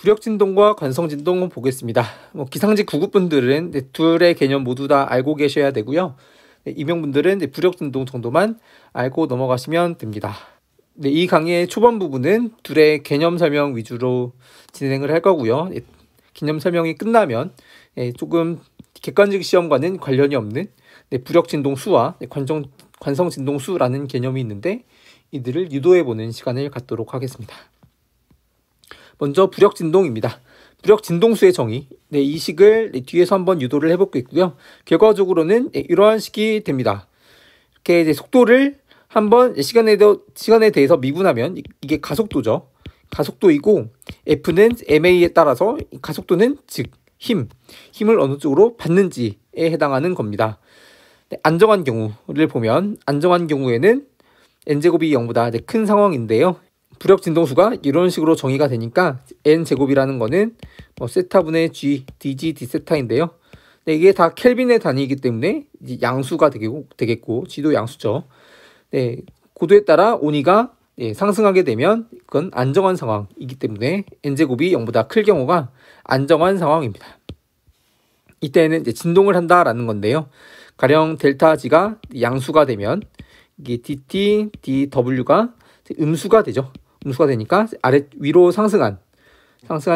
부력진동과 관성진동 보겠습니다. 기상직 9급분들은 둘의 개념 모두 다 알고 계셔야 되고요. 임용분들은 부력진동 정도만 알고 넘어가시면 됩니다. 이 강의의 초반 부분은 둘의 개념 설명 위주로 진행을 할 거고요. 개념 설명이 끝나면 조금 객관적 시험과는 관련이 없는 부력진동수와 관성진동수라는 개념이 있는데 이들을 유도해보는 시간을 갖도록 하겠습니다. 먼저 부력진동입니다. 부력진동수의 정의, 이 식을 뒤에서 한번 유도를 해보겠고요. 결과적으로는 이러한 식이 됩니다. 이렇게 이제 속도를 한번 시간에 대해서 미분하면 이게 가속도죠. 가속도이고 F는 ma에 따라서 가속도는 즉 힘을 어느 쪽으로 받는지에 해당하는 겁니다. 안정한 경우를 보면 안정한 경우에는 n제곱이 0보다 큰 상황인데요. 부력진동수가 이런 식으로 정의가 되니까 n제곱이라는 거는 세타분의 g, dg, d세타인데요. 이게 다 켈빈의 단위이기 때문에 양수가 되겠고 g도 양수죠. 고도에 따라 온이가 상승하게 되면 그건 안정한 상황이기 때문에 n제곱이 0보다 클 경우가 안정한 상황입니다. 이때는 진동을 한다라는 건데요. 가령 델타 g가 양수가 되면 이게 dt, dw가 음수가 되죠. 음수가 되니까 위로 상승한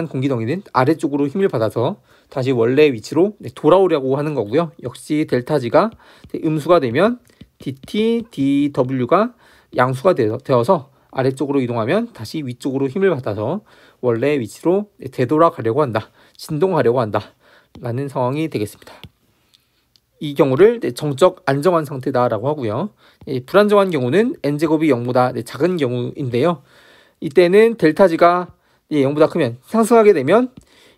공기덩이는 아래쪽으로 힘을 받아서 다시 원래 위치로 돌아오려고 하는 거고요. 역시 델타 g가 음수가 되면 dt, dw가 양수가 되어서 아래쪽으로 이동하면 다시 위쪽으로 힘을 받아서 원래 위치로 되돌아가려고 한다. 진동하려고 한다. 라는 상황이 되겠습니다. 이 경우를 정적 안정한 상태다라고 하고요. 불안정한 경우는 n제곱이 0보다 작은 경우인데요. 이때는 델타 g가 0보다 크면 상승하게 되면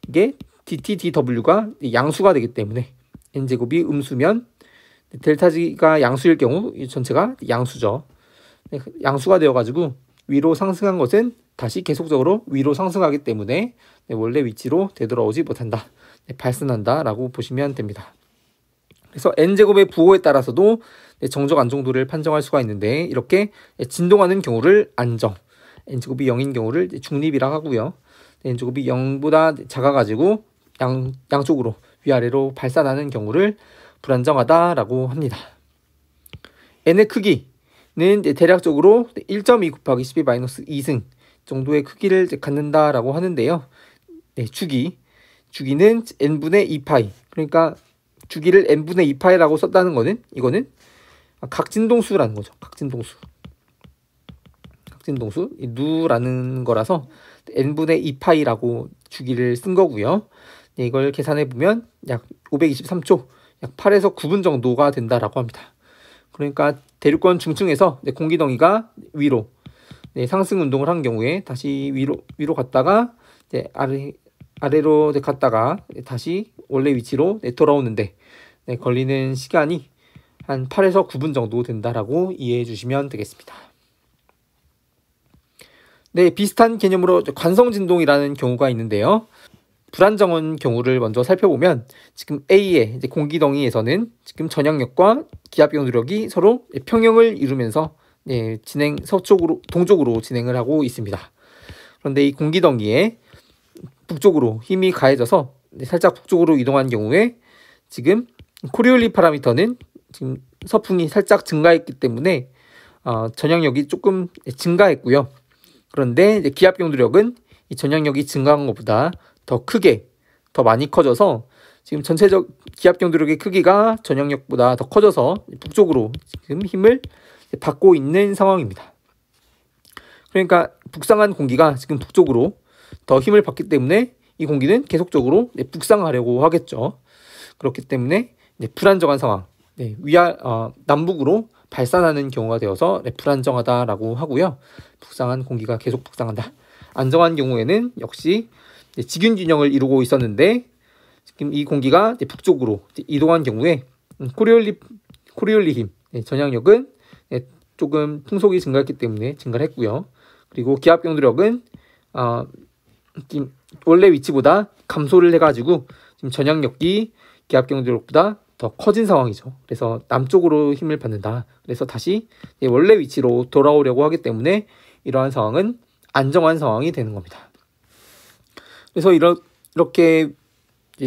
이게 dt, dw가 양수가 되기 때문에 n제곱이 음수면 델타 g가 양수일 경우 이 전체가 양수죠. 양수가 되어가지고 위로 상승한 것은 다시 계속적으로 위로 상승하기 때문에 원래 위치로 되돌아오지 못한다. 발생한다 라고 보시면 됩니다. 그래서 n제곱의 부호에 따라서도 정적 안정도를 판정할 수가 있는데 이렇게 진동하는 경우를 안정, n제곱이 0인 경우를 중립이라고 하고요. n제곱이 0보다 작아가지고 양쪽으로 위아래로 발산하는 경우를 불안정하다라고 합니다. n의 크기는 대략적으로 1.2 곱하기 10-2승 정도의 크기를 갖는다라고 하는데요. 주기는 n분의 2파이, 그러니까 주기를 n분의 2파이라고 썼다는 거는 이거는 각진동수라는 거죠. 각진동수 누라는 거라서 n분의 2파이라고 주기를 쓴 거고요. 이걸 계산해 보면 약 523초, 약 8에서 9분 정도가 된다라고 합니다. 그러니까 대륙권 중층에서 공기덩이가 위로 상승 운동을 한 경우에 다시 위로 갔다가 아래로 갔다가 다시 원래 위치로 돌아오는데 걸리는 시간이 한 8에서 9분 정도 된다라고 이해해 주시면 되겠습니다. 비슷한 개념으로 관성진동이라는 경우가 있는데요. 불안정한 경우를 먼저 살펴보면 지금 A의 공기덩이에서는 지금 전향력과 기압병조력이 서로 평형을 이루면서 동쪽으로 진행을 하고 있습니다. 그런데 이 공기덩이에 북쪽으로 힘이 가해져서 살짝 북쪽으로 이동한 경우에 지금 코리올리 파라미터는 지금 서풍이 살짝 증가했기 때문에 전향력이 조금 증가했고요. 그런데 기압 경도력은 이 전향력이 증가한 것보다 더 크게, 더 많이 커져서 지금 전체적 기압 경도력의 크기가 전향력보다 더 커져서 북쪽으로 지금 힘을 받고 있는 상황입니다. 그러니까 북상한 공기가 지금 북쪽으로 더 힘을 받기 때문에 이 공기는 계속적으로 북상하려고 하겠죠. 그렇기 때문에 불안정한 상황, 남북으로 발산하는 경우가 되어서 불안정하다라고 하고요. 북상한 공기가 계속 북상한다. 안정한 경우에는 역시 직윤균형을 이루고 있었는데 지금 이 공기가 북쪽으로 이동한 경우에 코리올리 힘, 전향력은 조금 풍속이 증가했기 때문에 증가를 했고요. 그리고 기압 경도력은 원래 위치보다 감소를 해가지고 지금 전향력이 기압 경도력보다 더 커진 상황이죠. 그래서 남쪽으로 힘을 받는다. 그래서 다시 원래 위치로 돌아오려고 하기 때문에 이러한 상황은 안정한 상황이 되는 겁니다. 그래서 이렇게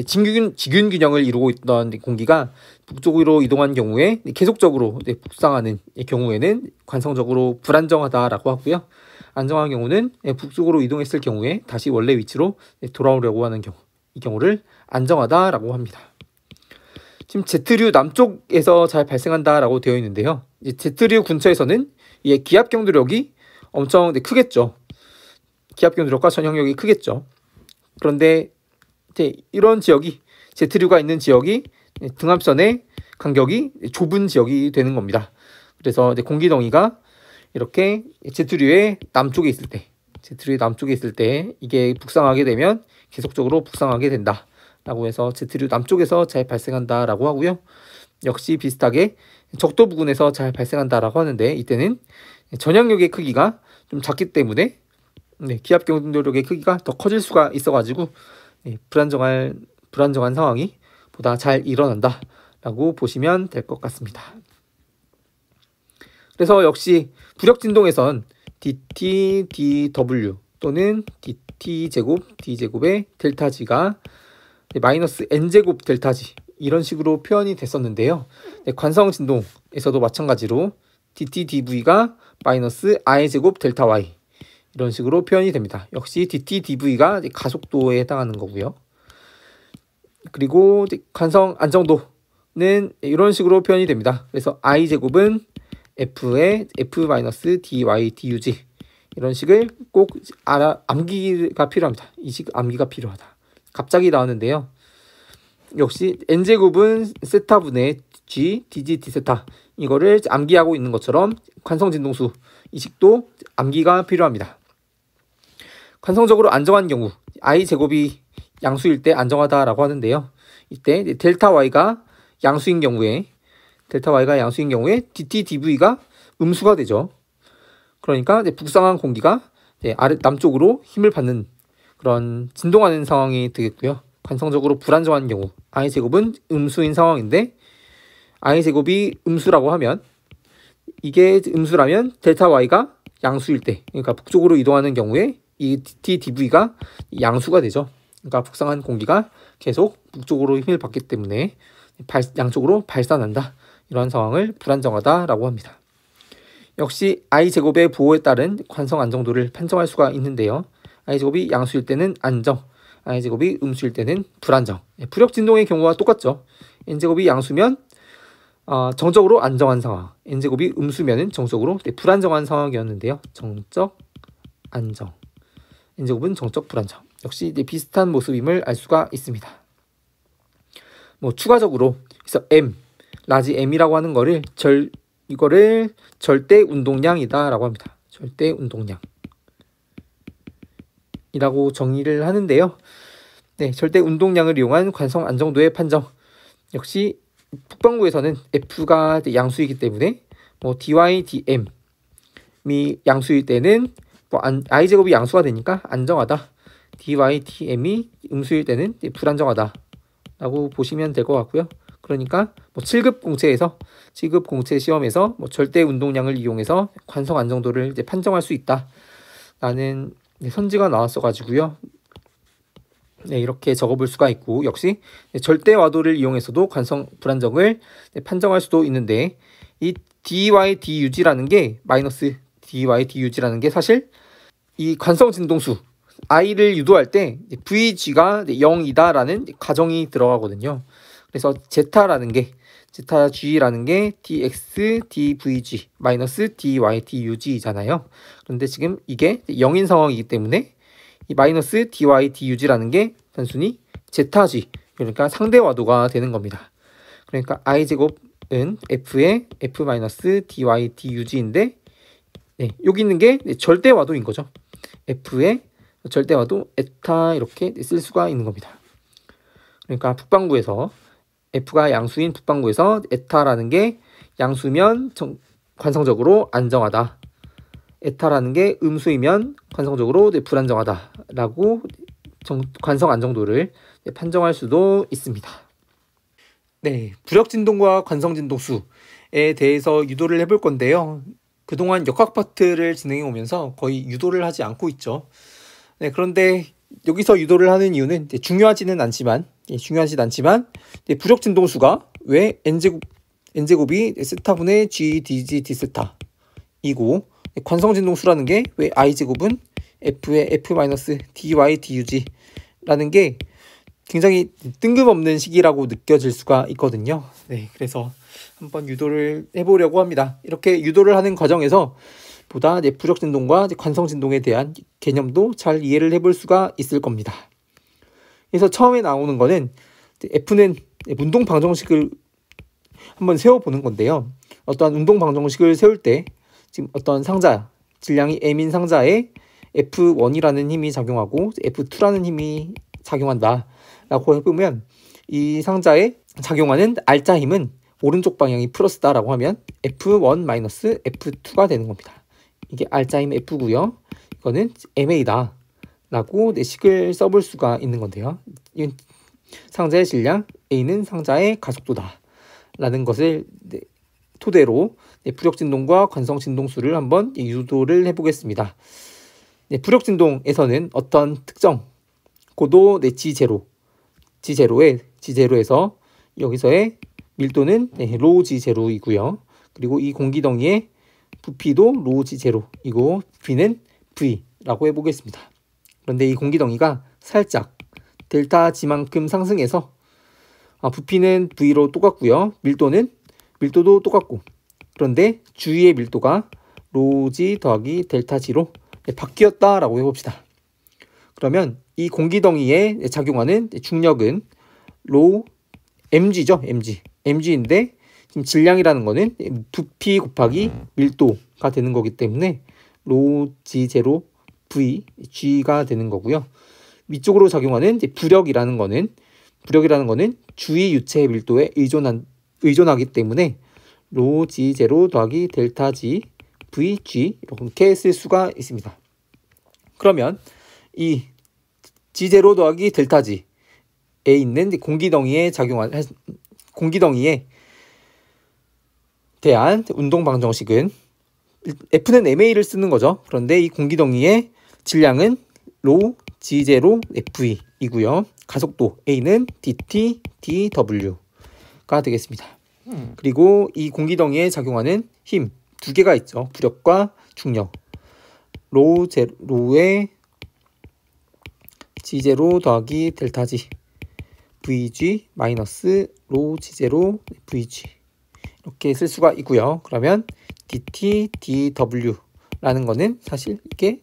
지균 균형을 이루고 있던 공기가 북쪽으로 이동한 경우에 계속적으로 북상하는 경우에는 관성적으로 불안정하다라고 하고요. 안정한 경우는 북쪽으로 이동했을 경우에 다시 원래 위치로 돌아오려고 하는 경우, 이 경우를 안정하다라고 합니다. 지금 Z류 남쪽에서 잘 발생한다라고 되어 있는데요. Z류 근처에서는 기압 경도력이 엄청 크겠죠. 기압 경도력과 전형력이 크겠죠. 그런데 이런 지역이 Z류가 있는 지역이 등압선의 간격이 좁은 지역이 되는 겁니다. 그래서 공기덩이가 이렇게 Z류의 남쪽에 있을 때 이게 북상하게 되면 계속적으로 북상하게 된다 라고 해서 Z류 남쪽에서 잘 발생한다 라고 하고요. 역시 비슷하게 적도 부근에서 잘 발생한다 라고 하는데, 이때는 전향력의 크기가 좀 작기 때문에 기압 경도력의 크기가 더 커질 수가 있어 가지고 불안정한 상황이 보다 잘 일어난다 라고 보시면 될 것 같습니다. 그래서 역시 부력 진동에선 dt, dw 또는 dt 제곱, d제곱의 델타 g가 마이너스 n제곱 델타 g 이런 식으로 표현이 됐었는데요. 관성 진동에서도 마찬가지로 dt, dv가 마이너스 i제곱 델타 y 이런 식으로 표현이 됩니다. 역시 dt, dv가 가속도에 해당하는 거고요. 그리고 관성 안정도는 이런 식으로 표현이 됩니다. 그래서 i제곱은 f의 f-dy dug 이런 식을 꼭 암기가 필요합니다. 이 식 암기가 필요하다. 갑자기 나왔는데요. 역시 n제곱은 세타분의 g dg d세타 이거를 암기하고 있는 것처럼 관성 진동수 이 식도 암기가 필요합니다. 관성적으로 안정한 경우 i제곱이 양수일 때 안정하다라고 하는데요. 이때 델타 y가 양수인 경우에 dt dv가 음수가 되죠. 그러니까 북상한 공기가 남쪽으로 힘을 받는 그런 진동하는 상황이 되겠고요. 관성적으로 불안정한 경우 i제곱은 음수인 상황인데, i제곱이 음수라고 하면, 이게 음수라면 델타 y가 양수일 때, 그러니까 북쪽으로 이동하는 경우에 이 dt dv가 양수가 되죠. 그러니까 북상한 공기가 계속 북쪽으로 힘을 받기 때문에 양쪽으로 발산한다. 이러한 상황을 불안정하다라고 합니다. 역시 i제곱의 부호에 따른 관성 안정도를 판정할 수가 있는데요. i제곱이 양수일 때는 안정, i제곱이 음수일 때는 불안정. 부력 진동의 경우와 똑같죠. n제곱이 양수면 정적으로 안정한 상황, n제곱이 음수면 정적으로 불안정한 상황이었는데요. 정적 안정, n제곱은 정적 불안정. 역시 비슷한 모습임을 알 수가 있습니다. 추가적으로 그래서 라지 m이라고 하는 거를 이거를 절대 운동량이다라고 합니다. 절대 운동량이라고 정의를 하는데요. 절대 운동량을 이용한 관성 안정도의 판정. 역시 북반구에서는 F가 양수이기 때문에 dy, dm이 양수일 때는 i제곱이 양수가 되니까 안정하다. dy, dm이 음수일 때는 불안정하다 라고 보시면 될 것 같고요. 그러니까 7급 공채 시험에서 절대 운동량을 이용해서 관성 안정도를 판정할 수 있다 라는 선지가 나왔어 가지고요. 이렇게 적어볼 수가 있고, 역시 절대 와도를 이용해서도 관성 불안정을 판정할 수도 있는데, 이 dy dug라는 게 마이너스 dy dug라는 게 사실 이 관성 진동수 i를 유도할 때 vg가 0이다라는 가정이 들어가거든요. 그래서 z라는 게 dx dvg 마이너스 dy dug잖아요. 그런데 지금 이게 0인 상황이기 때문에 이 마이너스 dy dug라는 게 단순히 zg, 그러니까 상대 와도가 되는 겁니다. 그러니까 i제곱은 f의 f-dy dug인데 여기 있는 게 절대 와도인 거죠. f의 절대 와도 에타 이렇게 쓸 수가 있는 겁니다. 그러니까 북반구에서 F가 양수인 북반구에서 에타라는 게 양수면 관성적으로 안정하다. 에타라는 게 음수이면 관성적으로 불안정하다 라고 관성 안정도를 판정할 수도 있습니다. 부력 진동과 관성 진동수에 대해서 유도를 해볼 건데요. 그동안 역학 파트를 진행해 오면서 거의 유도를 하지 않고 있죠. 그런데 여기서 유도를 하는 이유는 중요하지는 않지만 부력 진동수가 왜 n제곱이 세타분의 g dg d세타 이고 관성 진동수라는 게 왜 i제곱은 f의 f-dy dug 라는 게 굉장히 뜬금없는 식이라고 느껴질 수가 있거든요. 네, 그래서 한번 유도를 해보려고 합니다. 이렇게 유도를 하는 과정에서 보다 부력 진동과 관성 진동에 대한 개념도 잘 이해를 해볼 수가 있을 겁니다. 그래서 처음에 나오는 거는 F는 운동 방정식을 한번 세워보는 건데요. 어떠한 운동 방정식을 세울 때 지금 어떤 상자, 질량이 m인 상자에 F1이라는 힘이 작용하고 F2라는 힘이 작용한다 라고 해보면 이 상자에 작용하는 알자 힘은 오른쪽 방향이 플러스다라고 하면 F1-F2가 되는 겁니다. 이게 알자 힘 F고요. 이거는 MA다 라고 식을 써볼 수가 있는 건데요. 상자의 질량, A는 상자의 가속도다 라는 것을 토대로 부력 진동과 관성 진동수를 한번 유도를 해보겠습니다. 부력 진동에서는 어떤 특정 고도 G0에서 여기서의 밀도는 로우 G0이고요. 그리고 이 공기덩이의 부피도 로우 G0이고 V는 V라고 해보겠습니다. 그런데 이 공기덩이가 살짝 델타 G만큼 상승해서 부피는 V로 똑같고요. 밀도도 똑같고, 그런데 주위의 밀도가 로우 G 더하기 델타 G로 바뀌었다라고 해봅시다. 그러면 이 공기덩이에 작용하는 중력은 로우 mg죠. mg인데 지금 질량이라는 거는 부피 곱하기 밀도가 되는 거기 때문에 로우 G0 V G가 되는 거고요. 위쪽으로 작용하는 부력이라는 거는 주위 유체의 밀도에 의존하기 때문에 로우 G0 더하기 델타 G VG 이렇게 쓸 수가 있습니다. 그러면 이 G0 더하기 델타 G에 있는 공기덩이에 대한 운동 방정식은 F는 MA를 쓰는 거죠. 그런데 이 공기덩이의 질량은 로우 G0 V이고요. 가속도 A는 dt dw가 되겠습니다. 그리고 이 공기덩이에 작용하는 힘 두 개가 있죠. 부력과 중력. 로우의 G0 더하기 델타 G VG 마이너스 로우 G0 VG 이렇게 쓸 수가 있고요. 그러면 dt dw라는 거는 사실 이게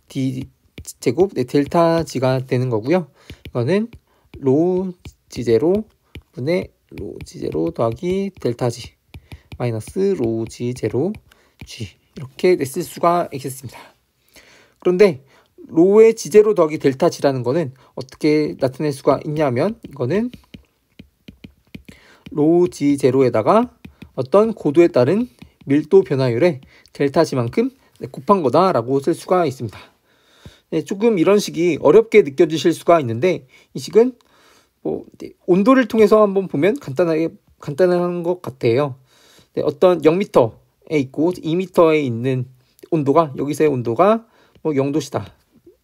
d 제곱 델타 G가 되는 거고요. 이거는 로우 G0 분의 로우 G0 더하기 델타 G 마이너스 로우 G0 G 이렇게 쓸 수가 있겠습니다. 그런데 로우의 G0 더하기 델타 G라는 거는 어떻게 나타낼 수가 있냐면 이거는 로우 G0에다가 어떤 고도에 따른 밀도 변화율의 델타 G만큼 곱한 거다라고 쓸 수가 있습니다. 조금 이런 식이 어렵게 느껴지실 수가 있는데 이 식은 온도를 통해서 한번 보면 간단한 것 같아요. 어떤 0m에 있고 2m에 있는 온도가 여기서의 온도가 0도시다.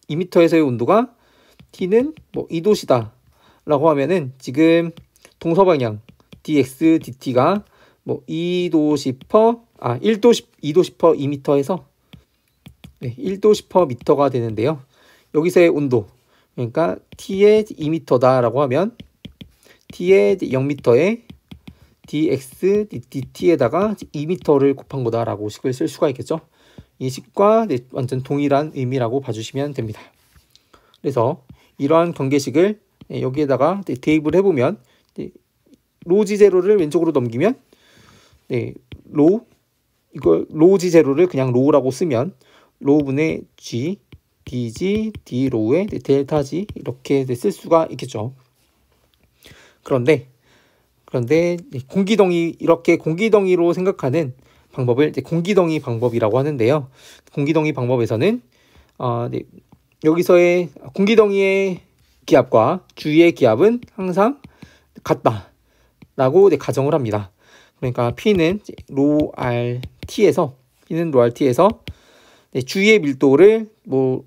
2m에서의 온도가 T는 2도시다 라고 하면은 지금 동서방향 dx dt가 2도 2도 2m에서 1도 10m가 되는데요. 여기서의 온도 그러니까 T의 2m다 라고 하면 T의 0m에 dx dt에다가 2m를 곱한 거다 라고 식을 쓸 수가 있겠죠. 이 식과 완전 동일한 의미라고 봐주시면 됩니다. 그래서 이러한 관계식을 여기에다가 대입을 해보면 로우 G0를 왼쪽으로 넘기면 로우 G0를 그냥 로우라고 쓰면 로우분의 G dg d로우의 델타 G 이렇게 쓸 수가 있겠죠. 그런데 이렇게 공기덩이로 생각하는 방법을 공기덩이 방법이라고 하는데요. 공기덩이 방법에서는 여기서의 공기덩이의 기압과 주위의 기압은 항상 같다라고 가정을 합니다. 그러니까 P는 로우 RT에서 주위의 밀도를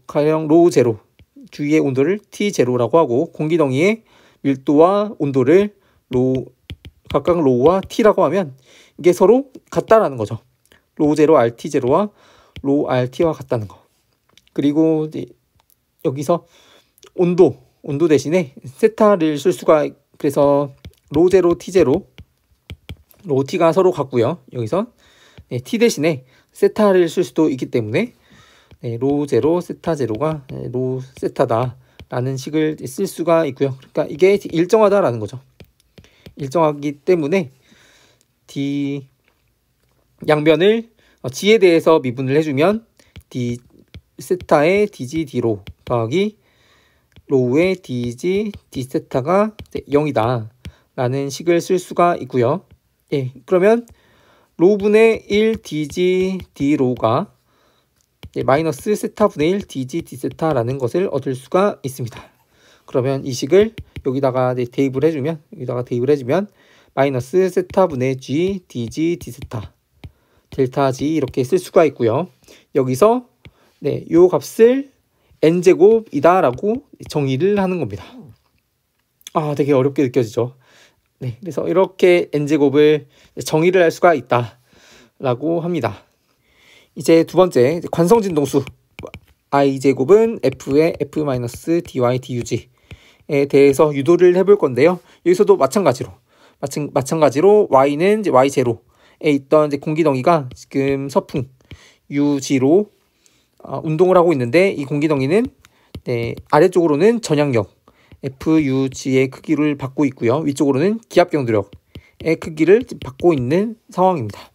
가령 로우 제로 주위의 온도를 T0라고 하고 공기덩이의 밀도와 온도를 각각 로우와 T라고 하면 이게 서로 같다라는 거죠. 로우0 RT0와 로우 RT와 같다는 거. 그리고 이제 여기서 온도 대신에 세타를 쓸 수가, 그래서 로우0 T0 로우 T가 서로 같고요. 여기서 T 대신에 세타를 쓸 수도 있기 때문에 로우0 세타0가 로우 세타다라는 식을 쓸 수가 있고요. 그러니까 이게 일정하다라는 거죠. 일정하기 때문에 D 양변을 G에 대해서 미분을 해주면 D 세타의 DG D로 더하기 로우의 DG D 세타가 0이다 라는 식을 쓸 수가 있고요. 예, 그러면 로우분의 1 DG D 로우가 마이너스 세타분의 1 DG D 세타라는 것을 얻을 수가 있습니다. 그러면 이 식을 여기다가 대입을 해주면 마이너스 세타분의 G DG D 세타 델타 G 이렇게 쓸 수가 있고요. 여기서 요 값을 n제곱이다 라고 정의를 하는 겁니다. 되게 어렵게 느껴지죠. 그래서 이렇게 n제곱을 정의를 할 수가 있다 라고 합니다. 이제 두 번째, 관성진동수 i제곱은 f의 f-dy dug에 대해서 유도를 해볼 건데요. 여기서도 마찬가지로 y는 이제 y0에 있던 이제 공기덩이가 지금 서풍 ug로 운동을 하고 있는데, 이 공기덩이는 아래쪽으로는 전향력 FUG의 크기를 받고 있고요. 위쪽으로는 기압경도력의 크기를 받고 있는 상황입니다.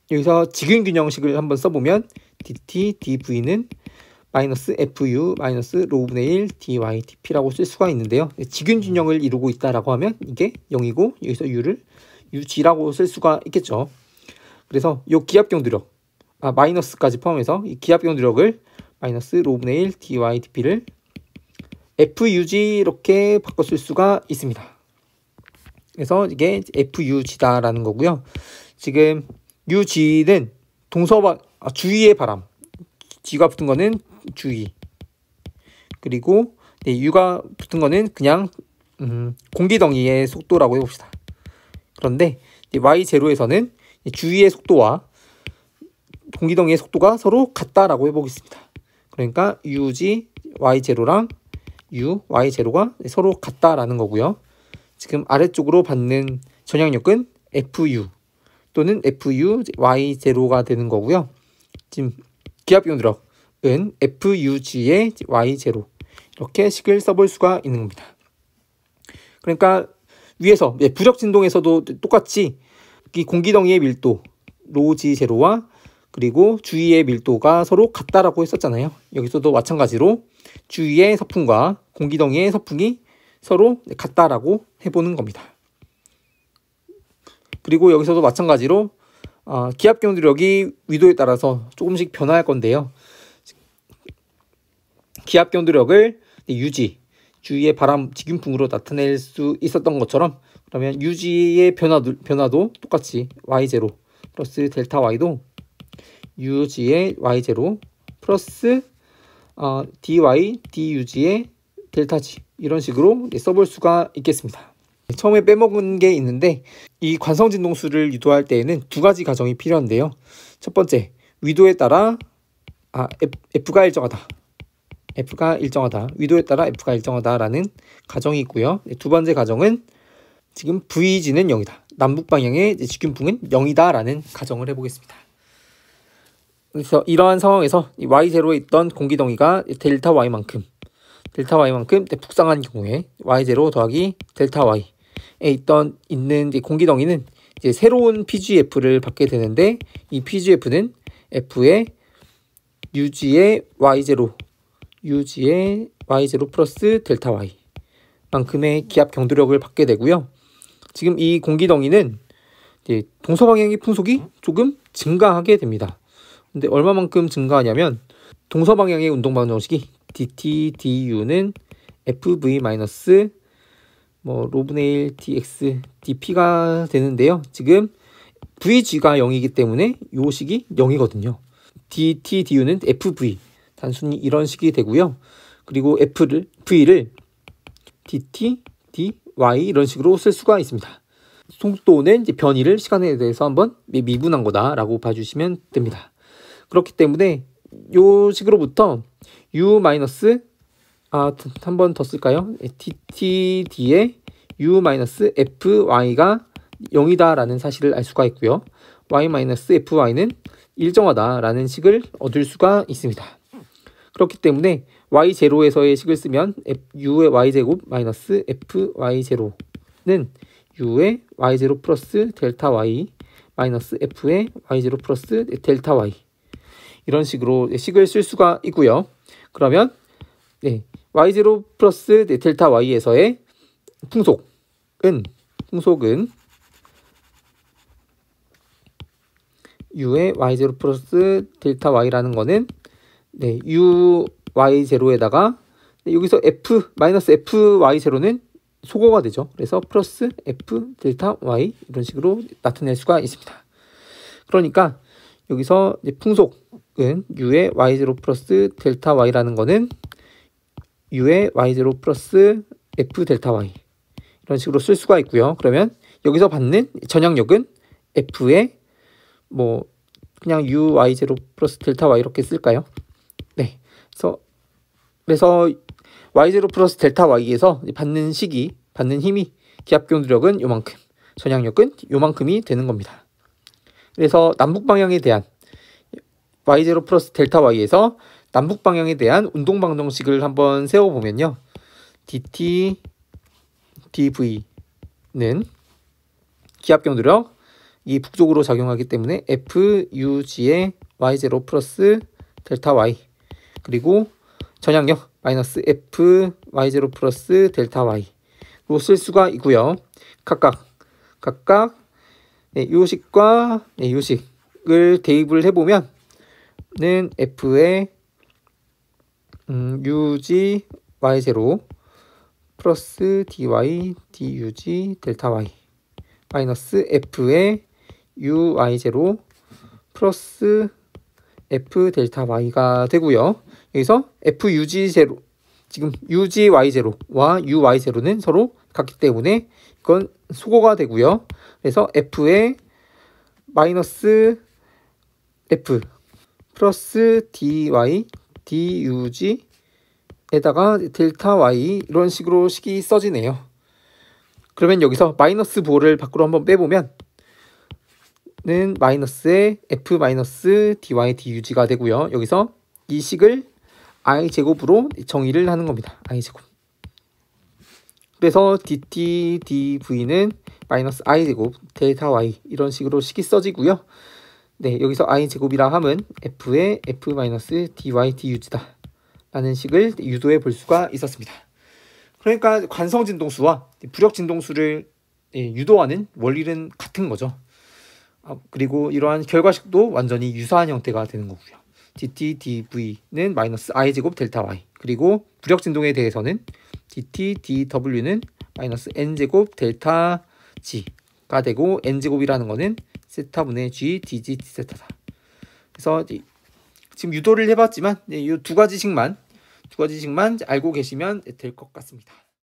여기서 지근균형식을 한번 써보면 dt dv는 마이너스 fu 마이너스 로우분의 1 dy dp라고 쓸 수가 있는데요. 지근균형을 이루고 있다라고 하면 이게 0이고 여기서 u를 ug라고 쓸 수가 있겠죠. 그래서 이 기압경도력 마이너스까지 포함해서 이 기압경도력을 마이너스 로우분의 1 dy dp를 FUG 이렇게 바꿔 쓸 수가 있습니다. 그래서 이게 FUG다라는 거고요. 지금 UG는 주위의 바람, G가 붙은 거는 주위, 그리고 U가 붙은 거는 그냥 공기덩이의 속도라고 해봅시다. 그런데 Y0에서는 주위의 속도와 공기덩이의 속도가 서로 같다라고 해보겠습니다. 그러니까 UG Y0랑 Y0가 서로 같다라는 거고요. 지금 아래쪽으로 받는 전향력은 FU 또는 FU Y0가 되는 거고요. 지금 기압경도력은 FUG의 Y0 이렇게 식을 써볼 수가 있는 겁니다. 그러니까 위에서 부력진동에서도 똑같이 이 공기덩이의 밀도 로G0와 그리고 주위의 밀도가 서로 같다라고 했었잖아요. 여기서도 마찬가지로 주위의 서풍과 공기덩이의 서풍이 서로 같다라고 해보는 겁니다. 그리고 여기서도 마찬가지로 기압경도력이 위도에 따라서 조금씩 변화할 건데요. 기압경도력을 UG, 주위의 바람 직균풍으로 나타낼 수 있었던 것처럼, 그러면 UG의 변화도 똑같이 Y0 플러스 델타 Y도 UG의 Y0 플러스 dy, dug의 델타 G 이런 식으로 써볼 수가 있겠습니다. 처음에 빼먹은 게 있는데, 이 관성진동수를 유도할 때에는 두 가지 가정이 필요한데요. 첫 번째, 위도에 따라 F가 일정하다. 위도에 따라 F가 일정하다라는 가정이 있고요. 두 번째 가정은 지금 VG는 0이다. 남북 방향의 직균풍은 0이다라는 가정을 해보겠습니다. 그래서 이러한 상황에서 Y0에 있던 공기덩이가 델타 Y만큼 북상한 경우에 Y0 더하기 델타 Y에 있는 이제 새로운 PGF를 받게 되는데, 이 PGF는 F의 UG의 Y0 플러스 델타 Y 만큼의 기압 경도력을 받게 되고요. 지금 이 공기덩이는 이제 동서방향의 풍속이 조금 증가하게 됩니다. 근데 얼마만큼 증가하냐면, 동서방향의 운동방정식이 dt du는 fv 마이너스 로분의 1 dx dp가 되는데요. 지금 vg가 0이기 때문에 요 식이 0이거든요. dt du는 fv 단순히 이런 식이 되고요. 그리고 v를 dt, dy 이런 식으로 쓸 수가 있습니다. 속도는 이제 변이를 시간에 대해서 한번 미분한 거다라고 봐주시면 됩니다. 그렇기 때문에 요 식으로부터 u 마이너스 한 번 더 쓸까요? ttd의 u 마이너스 fy가 0이다 라는 사실을 알 수가 있고요. y 마이너스 fy는 일정하다라는 식을 얻을 수가 있습니다. 그렇기 때문에 y0에서의 식을 쓰면 u의 y제곱 마이너스 fy0는 u의 y0 플러스 델타 y 마이너스 f의 y0 플러스 델타 y 이런 식으로 식을 쓸 수가 있고요. 그러면 y0 플러스 델타 y에서의 풍속은 u의 y0 플러스 델타 y라는 거는 u y0에다가 여기서 f 마이너스 f y0는 소거가 되죠. 그래서 플러스 f 델타 y 이런 식으로 나타낼 수가 있습니다. 그러니까 여기서 풍속은 u의 y0 플러스 델타 y라는 거는 u의 y0 플러스 f 델타 y 이런 식으로 쓸 수가 있고요. 그러면 여기서 받는 전향력은 f의 그냥 u y0 플러스 델타 y 이렇게 쓸까요? 네. 그래서 y0 플러스 델타 y에서 받는 힘이 기압교도력은 요만큼, 전향력은 요만큼이 되는 겁니다. 그래서 남북 방향에 대한 y0 플러스 델타 y에서 남북 방향에 대한 운동 방정식을 한번 세워보면요. dt dv는 기압교도력 이 북쪽으로 작용하기 때문에 FUG의 Y0 플러스 델타 Y 그리고 전향력 마이너스 F Y0 플러스 델타 Y로 쓸 수가 있고요. 각각 요식과 요식을 대입을 해보면 는 F의 UG Y0 플러스 DY DUG 델타 Y 마이너스 F의 UY0 플러스 F 델타 Y가 되고요. 여기서 FUG0 지금 UGY0와 UY0는 서로 같기 때문에 이건 소거가 되고요. 그래서 F의 마이너스 F 플러스 DY DUG에다가 델타 Y 이런 식으로 식이 써지네요. 그러면 여기서 마이너스 부호를 밖으로 한번 빼보면 는 마이너스의 F 마이너스 DY DUG가 되고요. 여기서 이 식을 i제곱으로 정의를 하는 겁니다. i제곱. 그래서 dt dv는 마이너스 i제곱 델타 y 이런 식으로 식이 써지고요. 네, 여기서 i제곱이라 함은 f의 f 마이너스 dy dug다 라는 식을 유도해 볼 수가 있었습니다. 그러니까 관성진동수와 부력진동수를 유도하는 원리는 같은 거죠. 그리고 이러한 결과식도 완전히 유사한 형태가 되는 거고요. dt dv는 마이너스 i제곱 델타 y 그리고 부력진동에 대해서는 dt dw는 마이너스 n제곱 델타 g가 되고 n제곱이라는 거는 세타분의 g dg d세타다. 그래서 지금 유도를 해봤지만 이 두 가지씩만 알고 계시면 될 것 같습니다.